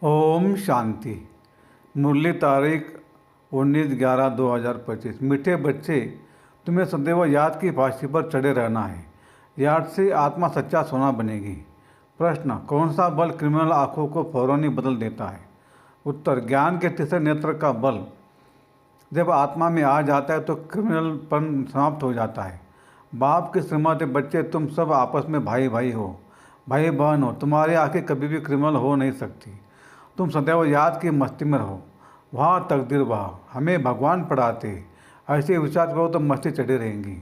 ओम शांति। मुरली तारीख 19/11/2025। मीठे बच्चे, तुम्हें सदैव याद की फांसी पर चढ़े रहना है। याद से आत्मा सच्चा सोना बनेगी। प्रश्न, कौन सा बल क्रिमिनल आँखों को फौरन ही बदल देता है? उत्तर, ज्ञान के तीसरे नेत्र का बल जब आत्मा में आ जाता है तो क्रिमिनलपन समाप्त हो जाता है। बाप के श्रीमत बच्चे, तुम सब आपस में भाई भाई हो, भाई बहन हो। तुम्हारी आंखें कभी भी क्रिमिनल हो नहीं सकती। तुम सदैव याद की मस्ती में रहो। वहाँ तकदीर वहाँ हमें भगवान पढ़ाते। ऐसे विचार करो तो मस्ती चढ़ी रहेंगी।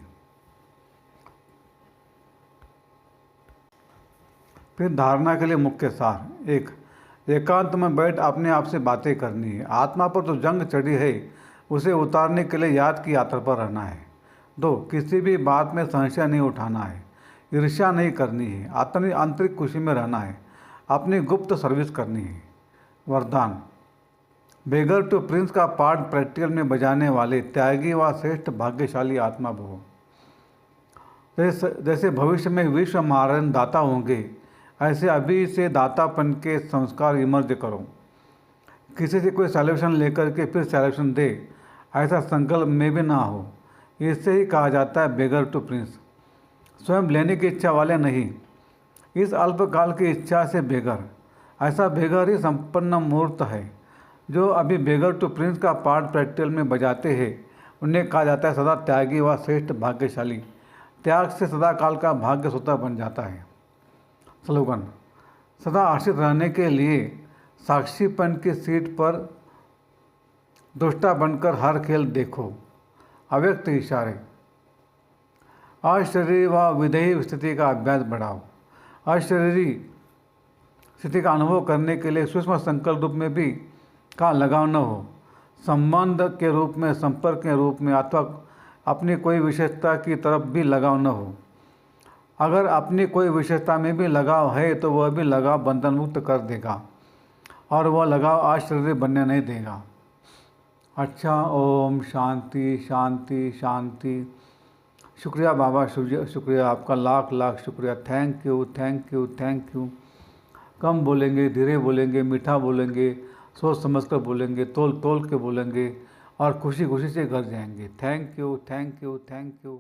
फिर धारणा के लिए मुख्य सार। 1, एकांत में बैठ अपने आप से बातें करनी है। आत्मा पर जो जंग चढ़ी है उसे उतारने के लिए याद की यात्रा पर रहना है। 2, किसी भी बात में संशय नहीं उठाना है, ईर्ष्या नहीं करनी है, अपनी आंतरिक खुशी में रहना है, अपनी गुप्त सर्विस करनी है। वरदान, बेगर टू प्रिंस का पार्ट प्रैक्टिकल में बजाने वाले त्यागी व श्रेष्ठ भाग्यशाली आत्मा भव। जैसे भविष्य में विश्व महारन दाता होंगे, ऐसे अभी से दातापन के संस्कार इमर्ज करो। किसी से कोई सॉल्यूशन लेकर के फिर सॉल्यूशन दे, ऐसा संकल्प में भी ना हो। इससे ही कहा जाता है बेगर टू प्रिंस। स्वयं लेने की इच्छा वाले नहीं, इस अल्पकाल की इच्छा से बेगर। ऐसा बेगर ही संपन्न मूर्त है। जो अभी बेगर टू प्रिंस का पार्ट प्रैक्टिकल में बजाते हैं, उन्हें कहा जाता है सदा त्यागी व श्रेष्ठ भाग्यशाली। त्याग से सदा काल का भाग्य स्वतः बन जाता है। स्लोगन, सदा आश्रित रहने के लिए साक्षीपन की सीट पर दुष्टा बनकर हर खेल देखो। अव्यक्त इशारे, अशरीरी व विधेयी स्थिति का अभ्यास बढ़ाओ। अशरीरी स्थिति का अनुभव करने के लिए सूक्ष्म संकल्प रूप में भी का लगाव न हो। संबंध के रूप में, संपर्क के रूप में अथवा अपनी कोई विशेषता की तरफ भी लगाव न हो। अगर अपनी कोई विशेषता में भी लगाव है तो वह भी लगाव बंधन मुक्त कर देगा और वह लगाव अशरीरी बनने नहीं देगा। अच्छा, ओम शांति शांति शांति। शुक्रिया बाबा, शुक्रिया आपका, लाख लाख शुक्रिया। Thank you thank you thank you. कम बोलेंगे, धीरे बोलेंगे, मीठा बोलेंगे, सोच समझ कर बोलेंगे, तोल तोल के बोलेंगे और खुशी खुशी से घर जाएंगे। Thank you thank you thank you.